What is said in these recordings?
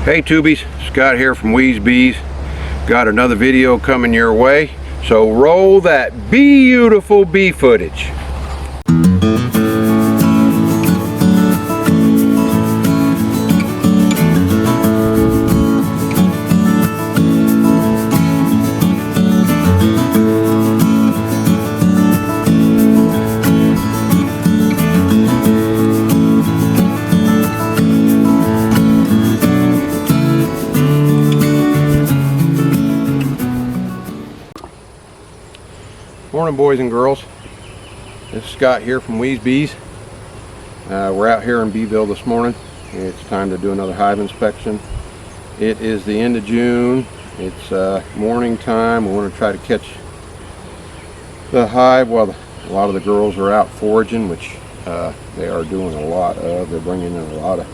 Hey Tubeez, Scott here from Weeze Bees. Got another video coming your way, so roll that beautiful bee footage. Morning, boys and girls. This is Scott here from Weeze Bees. We're out here in Beeville this morning. It's time to do another hive inspection. It is the end of June. It's morning time. We want to try to catch the hive while a lot of the girls are out foraging, which they are doing a lot of. They're bringing in a lot of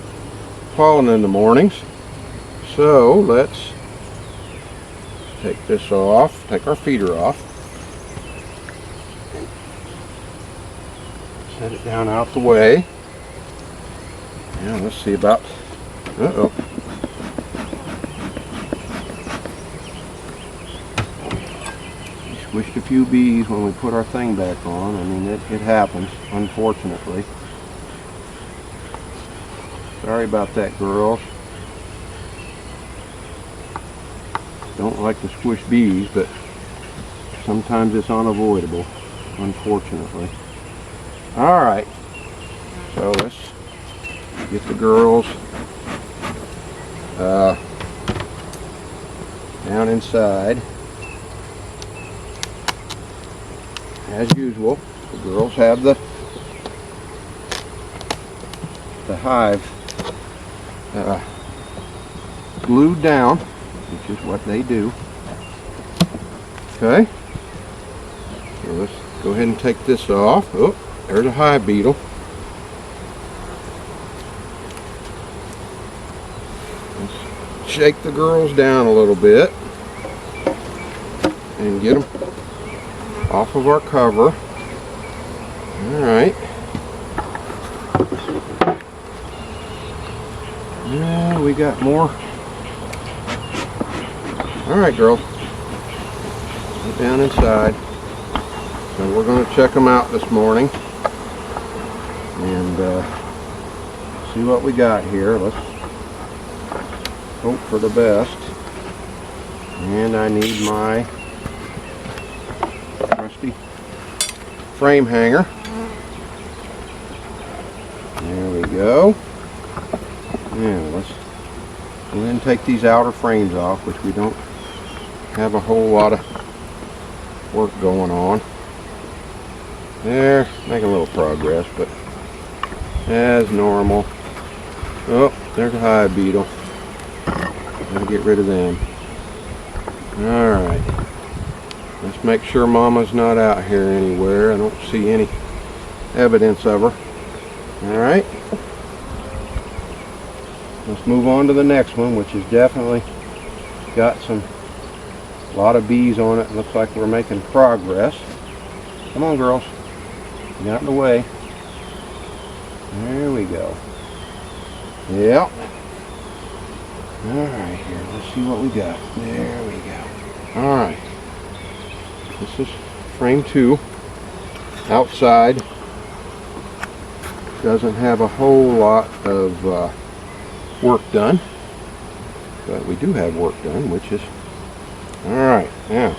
pollen in the mornings. So let's take this off, take our feeder off. Set it down out the way. Yeah, let's see about. Uh-oh. We squished a few bees when we put our thing back on. I mean, it happens, unfortunately. Sorry about that, girls. Don't like to squish bees, but sometimes it's unavoidable, unfortunately. Alright, so let's get the girls down inside. As usual, the girls have the hive glued down, which is what they do. Okay, so let's go ahead and take this off. Oh, there's a hive beetle. Let's shake the girls down a little bit and get them off of our cover. Alright. Yeah, we got more. Alright, girls. Get down inside. So we're going to check them out this morning and see what we got here. Let's hope for the best. And I need my trusty frame hanger. There we go. Now let's go ahead and take these outer frames off, which we don't have a whole lot of work going on. There, making a little progress, but as normal. Oh, there's a hive beetle. Gotta get rid of them. Alright. Let's make sure Mama's not out here anywhere. I don't see any evidence of her. Alright. Let's move on to the next one, which is definitely got a lot of bees on it. Looks like we're making progress. Come on, girls. Get out of the way. There we go. Yep. Alright, here, let's see what we got. There we go. Alright. This is frame 2. Outside. Doesn't have a whole lot of work done. But we do have work done, which is... Alright, now,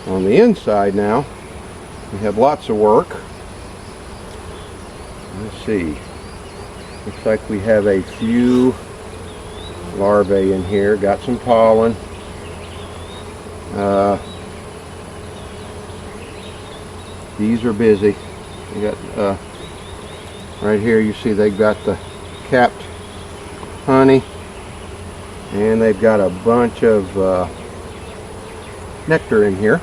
on the inside now, we have lots of work. Let's see. Looks like we have a few larvae in here. Got some pollen. These are busy. We got right here. You see they've got the capped honey, and they've got a bunch of nectar in here.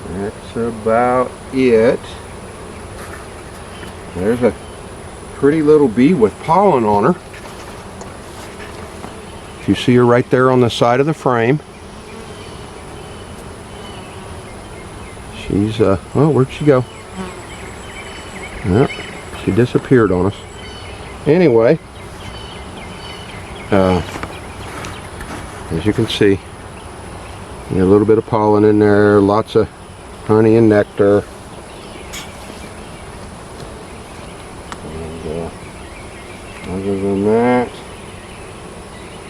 That's about it. There's a pretty little bee with pollen on her. You see her right there on the side of the frame. She's, oh, where'd she go? Yep, she disappeared on us. Anyway, as you can see, a little bit of pollen in there, lots of honey and nectar. And, other than that,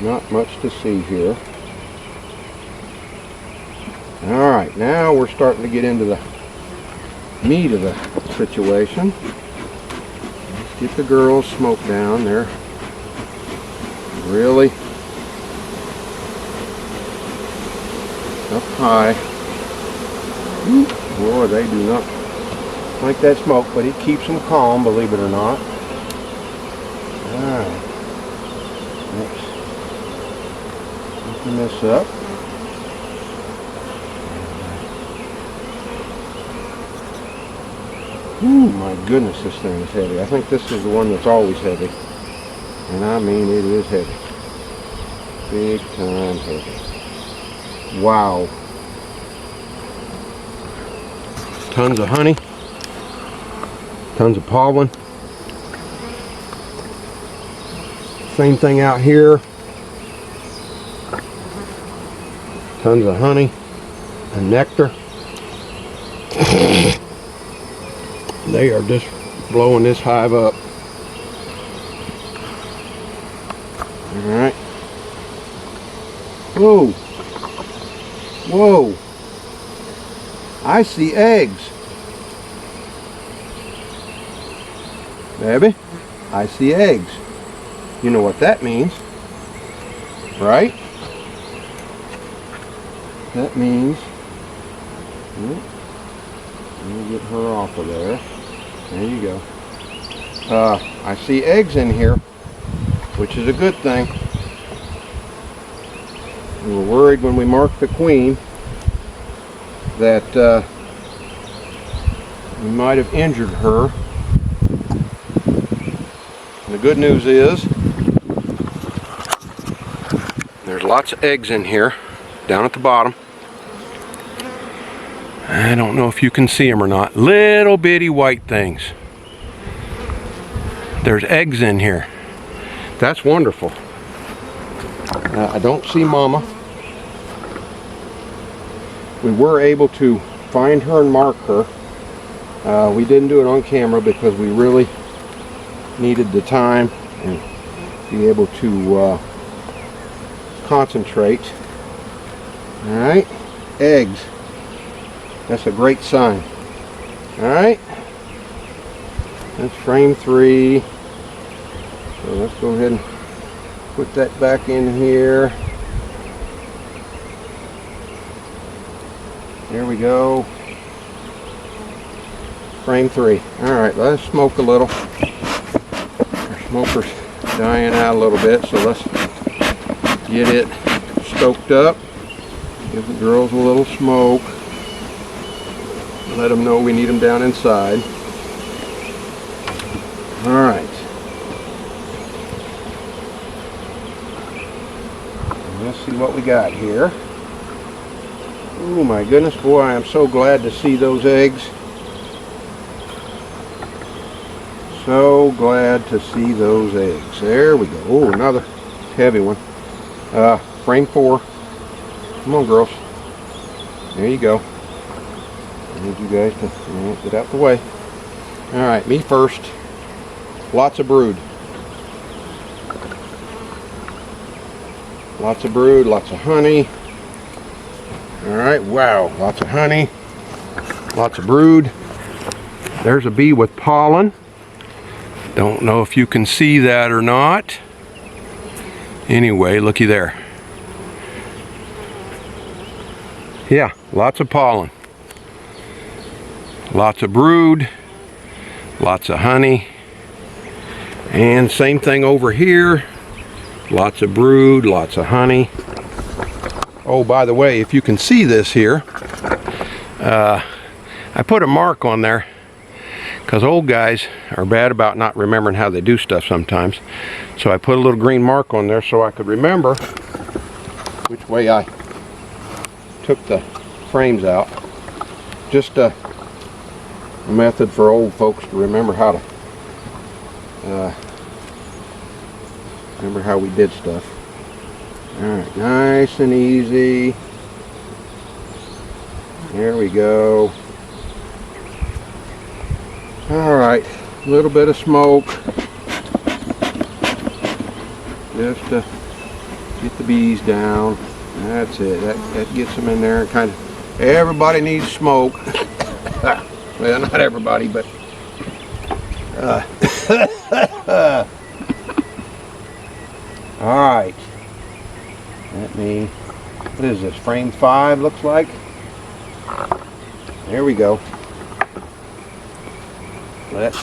not much to see here. Alright, now we're starting to get into the meat of the situation. Let's get the girls smoked down. They're really up high. Ooh, boy, they do not like that smoke, but it keeps them calm, believe it or not. Alright. Let's open this up. Ooh, my goodness, this thing is heavy. I think this is the one that's always heavy. And I mean, it is heavy. Big time heavy. Wow. Tons of honey. Tons of pollen. Same thing out here. Tons of honey and nectar. They are just blowing this hive up. Alright. Whoa. Whoa. I see eggs. Baby, I see eggs. You know what that means, right? That means, let me get her off of there. There you go. I see eggs in here, which is a good thing. We were worried when we marked the queen that we might have injured her. And the good news is there's lots of eggs in here down at the bottom. I don't know if you can see them or not. Little bitty white things. There's eggs in here. That's wonderful. I don't see Mama. We were able to find her and mark her. We didn't do it on camera because we really needed the time and be able to concentrate. Alright, eggs. That's a great sign. Alright, that's frame 3. So let's go ahead and put that back in here. There we go. Frame 3. Alright, let's smoke a little. Our smoker's dying out a little bit, so let's get it stoked up. Give the girls a little smoke. Let them know we need them down inside. Alright. Let's see what we got here. Oh my goodness, boy, I am so glad to see those eggs. So glad to see those eggs. There we go. Oh, another heavy one. Frame 4. Come on, girls. There you go. I need you guys to get out the way. Alright, me first. Lots of brood. Lots of brood, lots of honey. Alright, wow, lots of honey. Lots of brood. There's a bee with pollen. Don't know if you can see that or not. Anyway, looky there. Yeah, lots of pollen. Lots of brood, lots of honey, and same thing over here. Lots of brood, lots of honey. Oh, by the way, if you can see this here, I put a mark on there because old guys are bad about not remembering how they do stuff sometimes. So I put a little green mark on there so I could remember which way I took the frames out. Just a method for old folks to remember how to Remember how we did stuff. Alright, nice and easy. There we go. Alright, a little bit of smoke. Just to get the bees down. That's it. That gets them in there and kind of... Everybody needs smoke. Well, not everybody, but... Alright. Let me... What is this? Frame 5 looks like? There we go. Let's...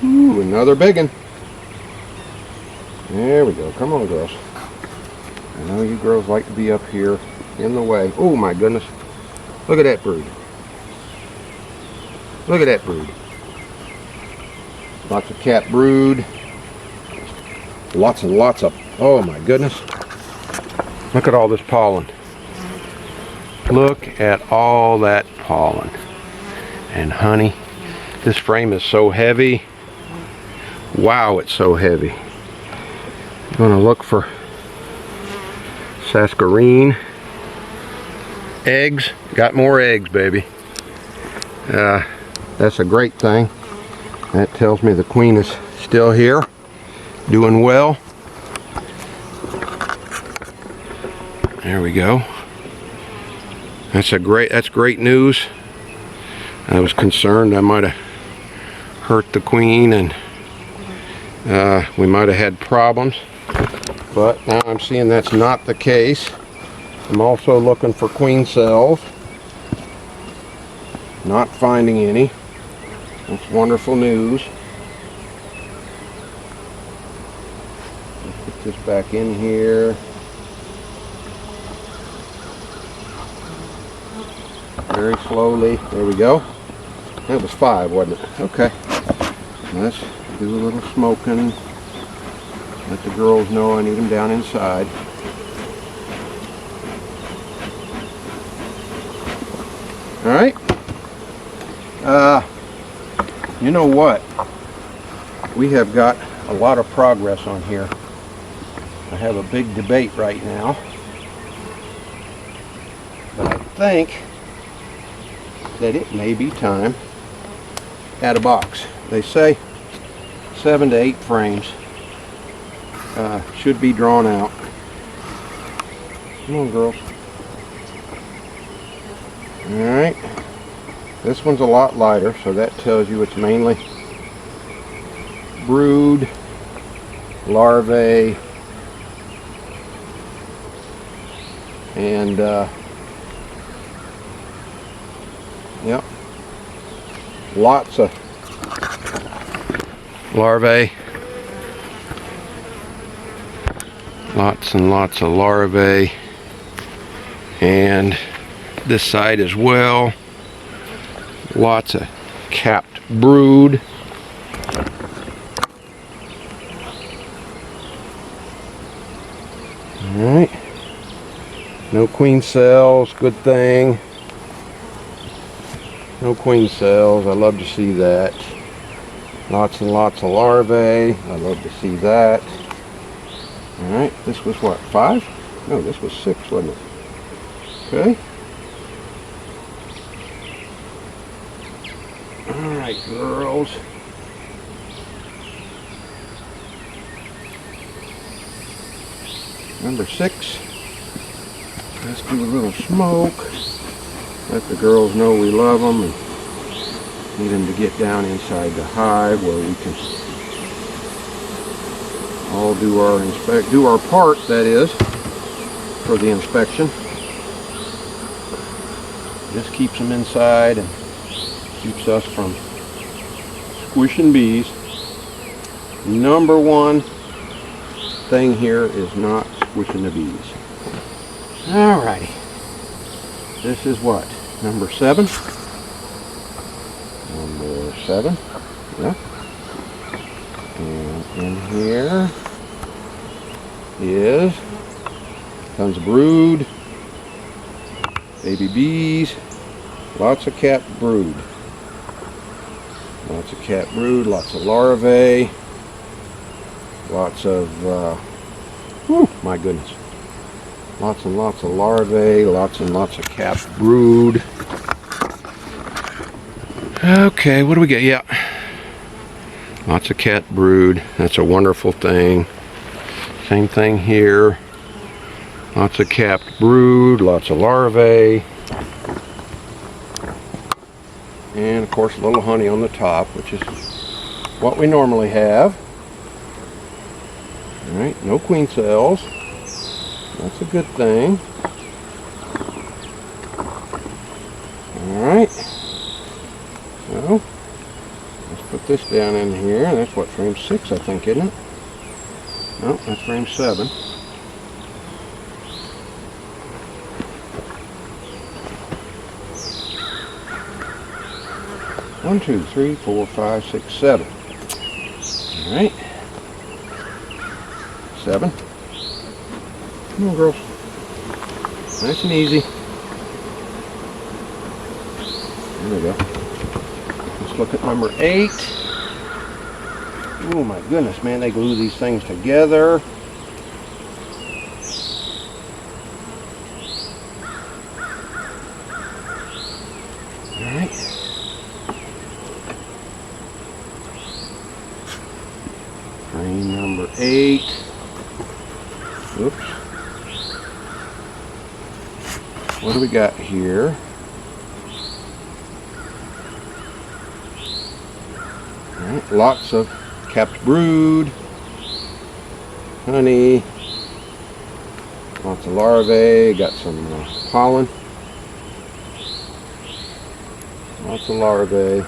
Ooh, another big one. There we go. Come on, girls. I know you girls like to be up here in the way. Oh my goodness. Look at that brood. Look at that brood. Lots of cat brood. Lots and lots of... Oh my goodness. Look at all this pollen. Look at all that pollen. And honey, this frame is so heavy. Wow, it's so heavy. I'm gonna look for Sasky eggs. Got more eggs, baby. That's a great thing. That tells me the queen is still here, doing well. There we go. That's great news. I was concerned I might have hurt the queen and we might have had problems, but now I'm seeing that's not the case. I'm also looking for queen cells. Not finding any. That's wonderful news. Let's put this back in here. Very slowly. There we go. That was 5, wasn't it? Okay. Let's do a little smoking. Let the girls know I need them down inside. Alright. You know what? We have got a lot of progress on here. I have a big debate right now. But I think that it may be time to add a box. They say 7 to 8 frames should be drawn out. Come on, girls. Alright. This one's a lot lighter, so that tells you it's mainly brood, larvae, and yep, lots of larvae, lots and lots of larvae, and this side as well, lots of capped brood. Alright, no queen cells, good thing. No queen cells, I love to see that. Lots and lots of larvae, I love to see that. Alright, this was what, 5? No, this was 6, wasn't it? Okay. Alright, girls. Number 6. Let's do a little smoke. Let the girls know we love them and need them to get down inside the hive where we can all do our part, that is, for the inspection. Just keeps them inside and keeps us from squishing bees. Number 1 thing here is not squishing the bees. Alrighty. This is what? Number 7? Number 7. Yeah. And in here is tons of brood, baby bees, lots of capped brood. Lots of cat brood, lots of larvae, lots of, my goodness. Lots and lots of larvae, lots and lots of cat brood. Okay, what do we get? Yeah. Lots of cat brood. That's a wonderful thing. Same thing here. Lots of capped brood, lots of larvae. And of course a little honey on the top, which is what we normally have. Alright, no queen cells. That's a good thing. Alright. So, let's put this down in here. That's what, frame 6 I think, isn't it? No, that's frame 7. One, 2, 3, 4, 5, 6, 7. All right. 7. Come on, girls. Nice and easy. There we go. Let's look at number 8. Oh my goodness, man, they glue these things together. All right. Frame number 8. Oops. What do we got here? All right, lots of capped brood, honey, lots of larvae, got some pollen, lots of larvae.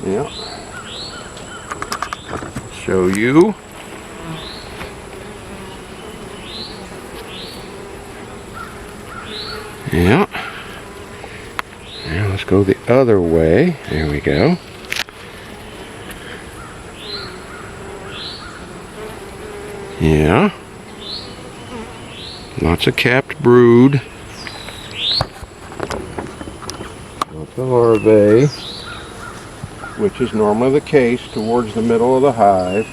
Yeah. Show you. Yeah. Now let's go the other way. There we go. Yeah. Lots of capped brood. Lots of larvae, which is normally the case towards the middle of the hive.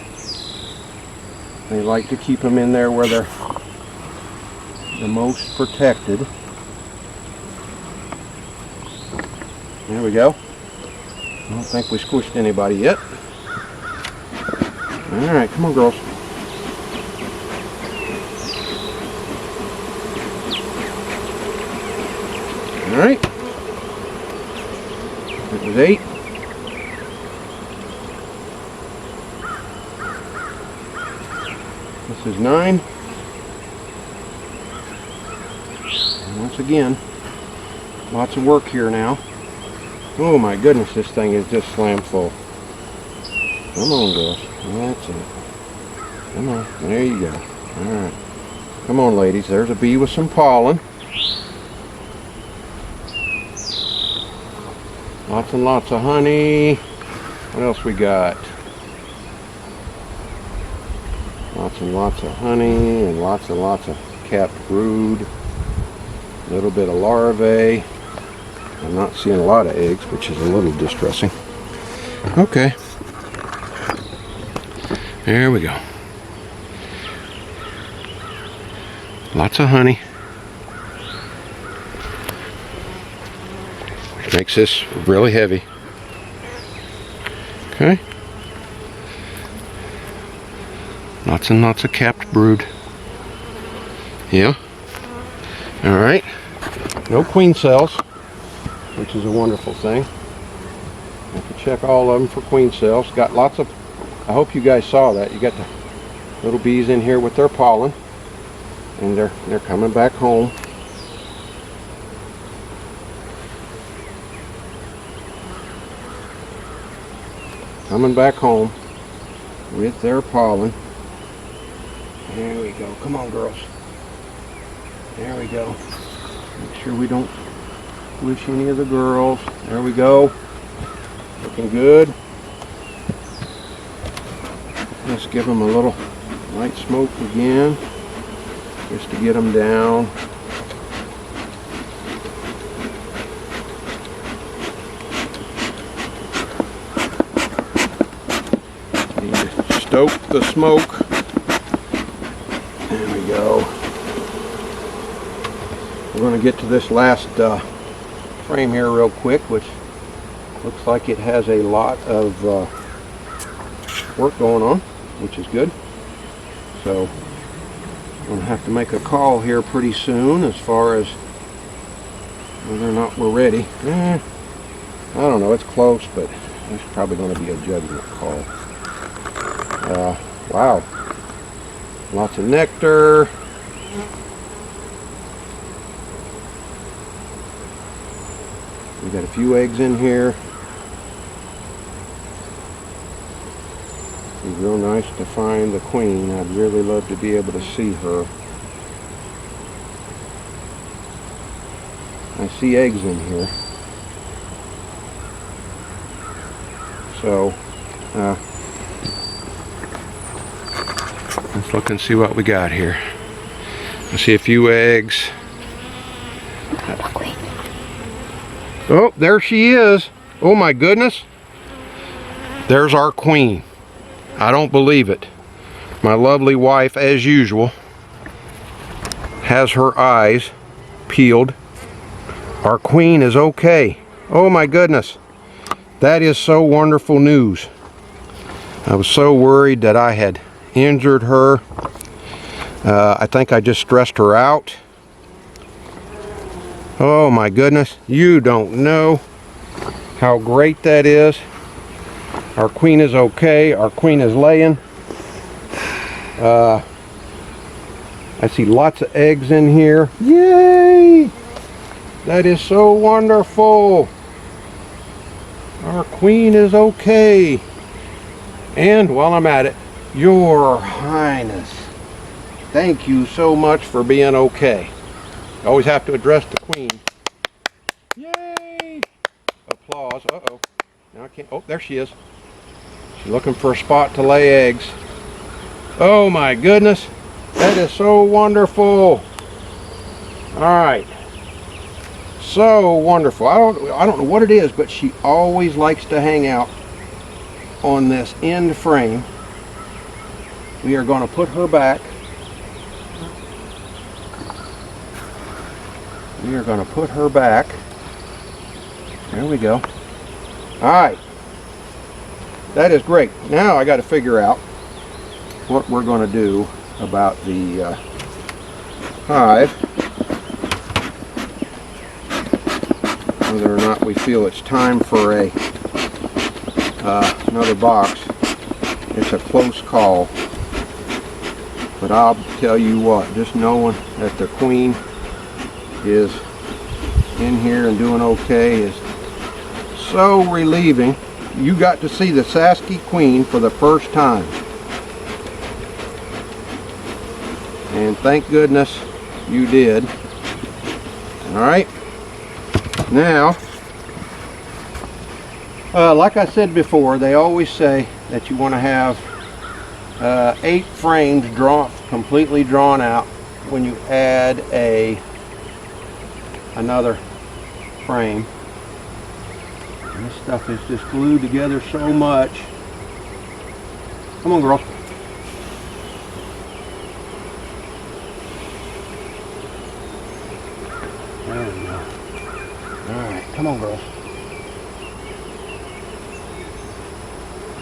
They like to keep them in there where they're the most protected. There we go. I don't think we squished anybody yet. Alright, come on, girls. Alright. That was 8. This is 9. And once again, lots of work here now. Oh my goodness, this thing is just slam full. Come on, girls. That's it. Come on. There you go. Alright. Come on, ladies. There's a bee with some pollen. Lots and lots of honey. What else we got? Lots and lots of honey and lots of capped brood. A little bit of larvae. I'm not seeing a lot of eggs, which is a little distressing. Okay. There we go. Lots of honey. Which makes this really heavy. Okay. Lots and lots of capped brood. Yeah. Alright. No queen cells, which is a wonderful thing. I have to check all of them for queen cells. Got lots of, I hope you guys saw that. You got the little bees in here with their pollen, and they're coming back home. Coming back home with their pollen. There we go. Come on, girls. There we go. Make sure we don't squish any of the girls. There we go. Looking good. Let's give them a little light smoke again, just to get them down. stoke the smoke. There we go. We're going to get to this last frame here real quick, which looks like it has a lot of work going on, which is good. So I'm going to have to make a call here pretty soon as far as whether or not we're ready. I don't know, it's close, but it's probably going to be a judgment call. Wow, lots of nectar. We got a few eggs in here. It'd be real nice to find the queen. I'd really love to be able to see her. I see eggs in here. So, let's look and see what we got here. I see a few eggs. Oh, there she is. Oh my goodness. There's our queen. I don't believe it. My lovely wife, as usual, has her eyes peeled. Our queen is okay. Oh my goodness. That is so wonderful news. I was so worried that I had injured her. I think I just stressed her out. Oh my goodness. You don't know how great that is. Our queen is okay. Our queen is laying. I see lots of eggs in here. Yay! That is so wonderful. Our queen is okay. And while I'm at it, Your Highness, thank you so much for being okay. Always have to address the queen. Yay! Applause. Uh-oh. Now I can't. Oh, there she is. She's looking for a spot to lay eggs. Oh my goodness. That is so wonderful. All right. So wonderful. I don't know what it is, but she always likes to hang out on this end frame. We are going to put her back. We are going to put her back. There we go. All right. That is great. Now I got to figure out what we're going to do about the hive. Whether or not we feel it's time for a another box. It's a close call. But I'll tell you what, just knowing that the queen is in here and doing okay is so relieving. You got to see the Sasky queen for the first time. And thank goodness you did. Alright. Now, like I said before, they always say that you want to have 8 frames completely drawn out when you add another frame. And this stuff is just glued together so much. Come on, girls. There we go. Alright, come on, girls.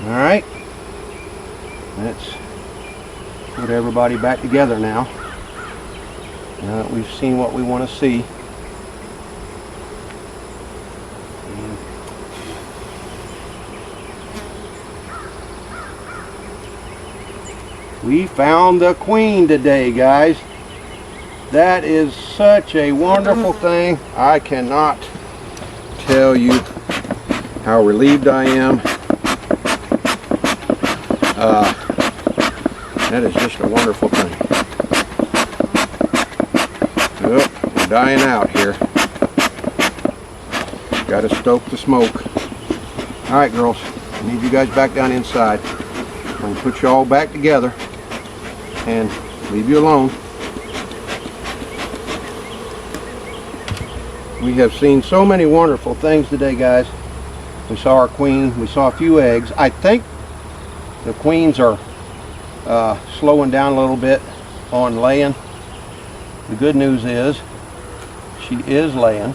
Alright. Let's put everybody back together now. Now that we've seen what we want to see. We found the queen today, guys. That is such a wonderful thing. I cannot tell you how relieved I am. That is just a wonderful thing. Oh, we're dying out here. Got to stoke the smoke. All right, girls. I need you guys back down inside. I'm going to put you all back together and leave you alone. We have seen so many wonderful things today, guys. We saw our queen. We saw a few eggs. I think the queens are slowing down a little bit on laying. The good news is she is laying.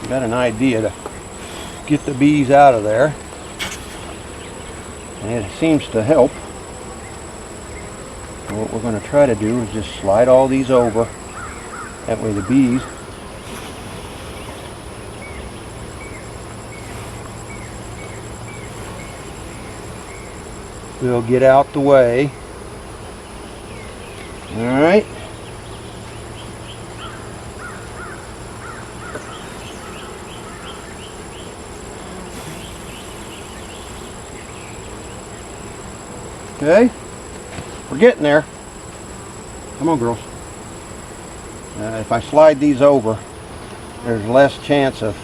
Got an idea to get the bees out of there, and it seems to help. And what we're going to try to do is just slide all these over. That way the bees will get out the way. All right. Okay, we're getting there. Come on, girls. If I slide these over, there's less chance of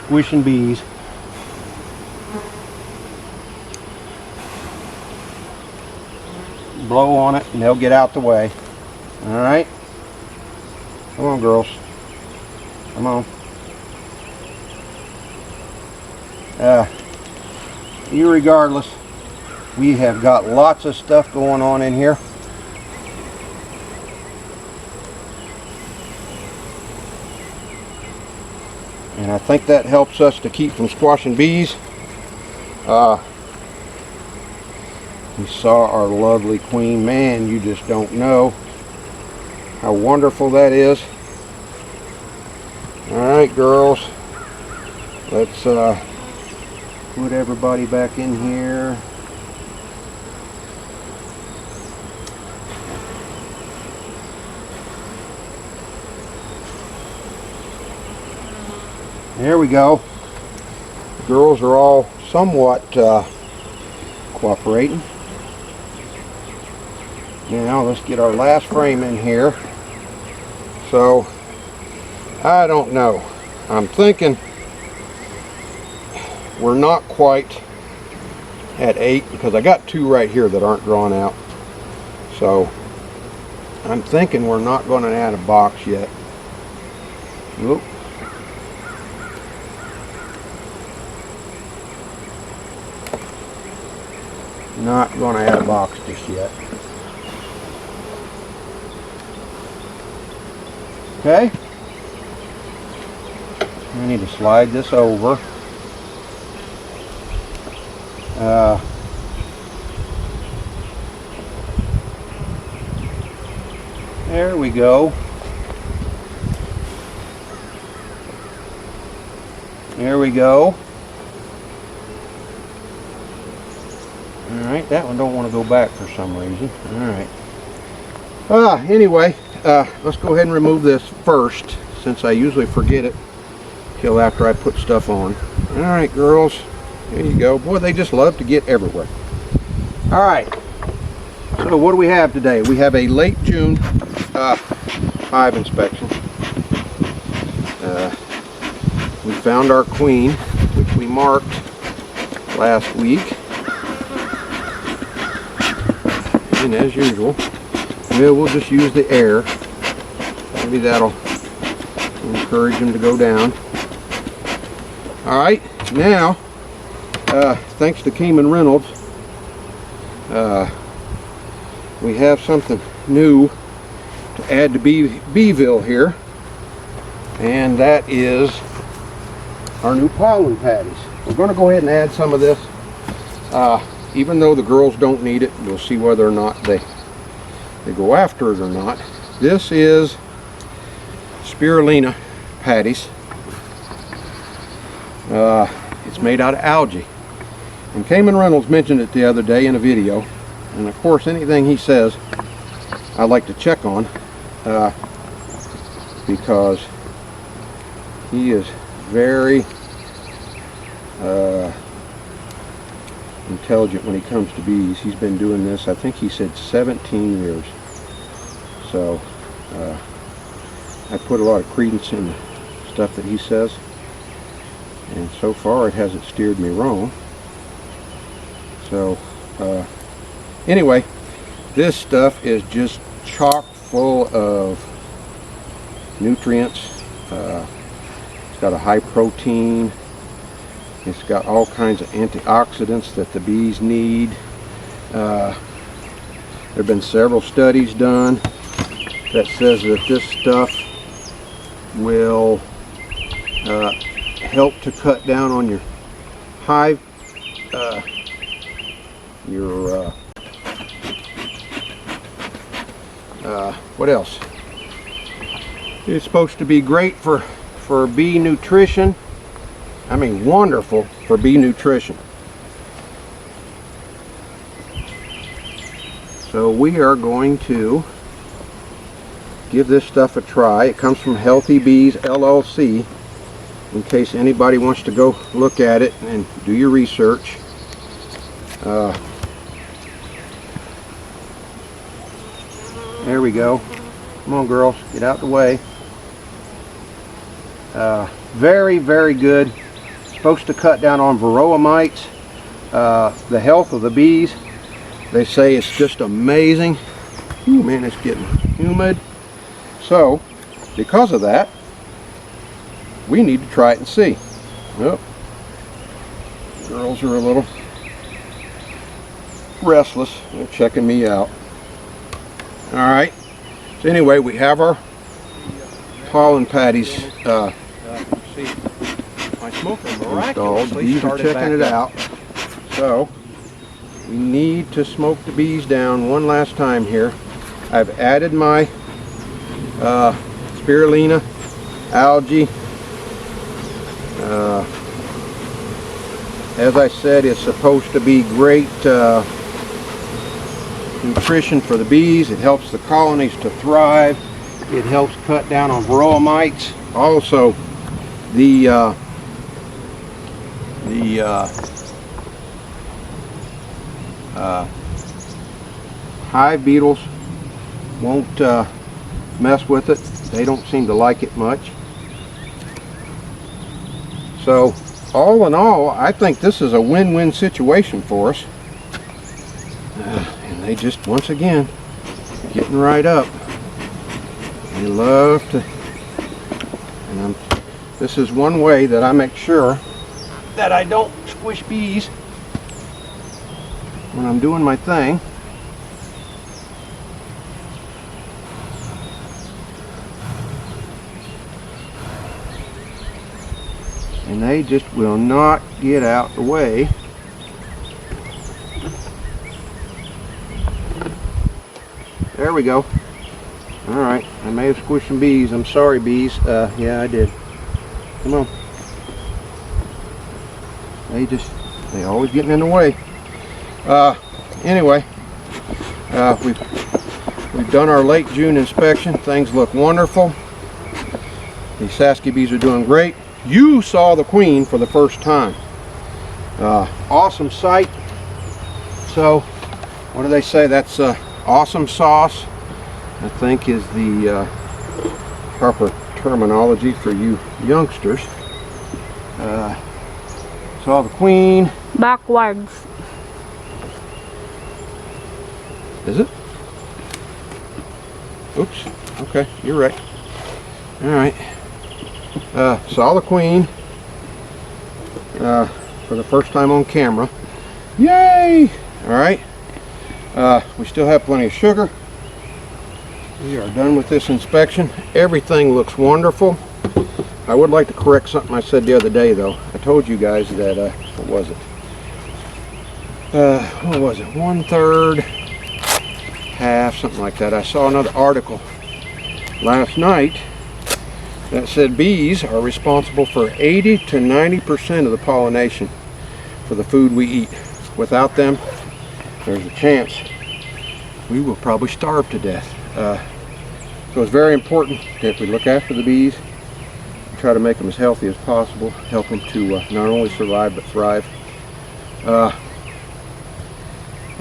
squishing bees. Blow on it and they'll get out the way. All right. Come on, girls. Come on. Irregardless, we have got lots of stuff going on in here. And I think that helps us to keep from squashing bees. We saw our lovely queen. Man, you just don't know how wonderful that is. All right, girls, let's put everybody back in here. There we go. The girls are all somewhat cooperating. Now let's get our last frame in here. So I don't know. I'm thinking we're not quite at 8 because I got 2 right here that aren't drawn out. So I'm thinking we're not going to add a box yet. Oop. Not going to add a box just yet. Okay. I need to slide this over. There we go. There we go. Alright, that one don't want to go back for some reason. Alright. Anyway, let's go ahead and remove this first, since I usually forget it till after I put stuff on. Alright, girls. There you go. Boy, they just love to get everywhere. Alright. So what do we have today? We have a late June hive inspection. We found our queen, which we marked last week. And as usual, we'll just use the air. Maybe that'll encourage them to go down. Alright, now, thanks to Cayman Reynolds, we have something new to add to Beeville here, and that is our new pollen patties. We're going to go ahead and add some of this, even though the girls don't need it. We'll see whether or not they go after it or not. This is spirulina patties. It's made out of algae, and Cayman Reynolds mentioned it the other day in a video, and of course anything he says I like to check on, because he is very intelligent when he comes to bees. He's been doing this, I think he said 17 years. So I put a lot of credence in the stuff that he says, and so far it hasn't steered me wrong. So anyway, this stuff is just chock full of nutrients. It's got a high protein. It's got all kinds of antioxidants that the bees need. There have been several studies done that says that this stuff will help to cut down on your hive, what else? It's supposed to be great for bee nutrition. I mean, wonderful for bee nutrition. So we are going to give this stuff a try. It comes from Healthy Bees LLC, in case anybody wants to go look at it and do your research. There we go. Come on, girls, get out the way. Very, very good. Supposed to cut down on varroa mites. The health of the bees, they say it's just amazing. Ooh, man, it's getting humid. So, because of that, we need to try it and see. Oh, girls are a little restless. They're checking me out. All right. So anyway, we have our pollen patties My smoker installed. miraculously The bees are started checking it back out. So we need to smoke the bees down one last time here. I've added my spirulina, algae. As I said, it's supposed to be great nutrition for the bees. It helps the colonies to thrive. It helps cut down on varroa mites. Also, the hive beetles won't mess with it. They don't seem to like it much. So all in all, I think this is a win-win situation for us. And they just, once again, getting right up. They love to, and this is one way that I make sure that I don't squish bees when I'm doing my thing. And they just will not get out the way. There we go. All right, I may have squished some bees. I'm sorry, bees. Yeah, I did. Come on. They always getting in the way. Anyway, we've done our late June inspection. Things look wonderful. The Sasky bees are doing great. You saw the queen for the first time. Awesome sight. So, what do they say? That's awesome sauce, I think, is the proper terminology for you youngsters. Saw the queen. Backwards. Is it? Oops. Okay, you're right. All right. Saw the queen for the first time on camera. Yay! All right. We still have plenty of sugar. We are done with this inspection. Everything looks wonderful. I would like to correct something I said the other day, though. I told you guys that, what was it? What was it? 1/3, half, something like that. I saw another article last night that said bees are responsible for 80 to 90% of the pollination for the food we eat. Without them, there's a chance we will probably starve to death. So it's very important that we look after the bees, try to make them as healthy as possible, help them to not only survive but thrive.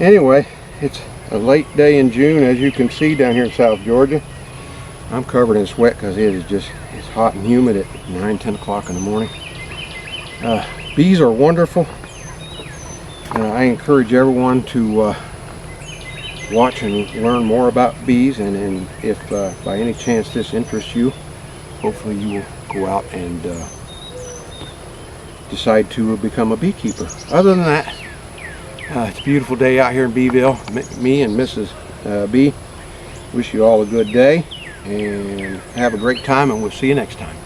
Anyway, it's a late day in June, as you can see down here in South Georgia. I'm covered in sweat because it's hot and humid at 9-10 o'clock in the morning. Bees are wonderful. I encourage everyone to watch and learn more about bees, and if by any chance this interests you, hopefully you will go out and decide to become a beekeeper. Other than that, it's a beautiful day out here in Beeville. Me and Mrs. B wish you all a good day and have a great time, and we'll see you next time.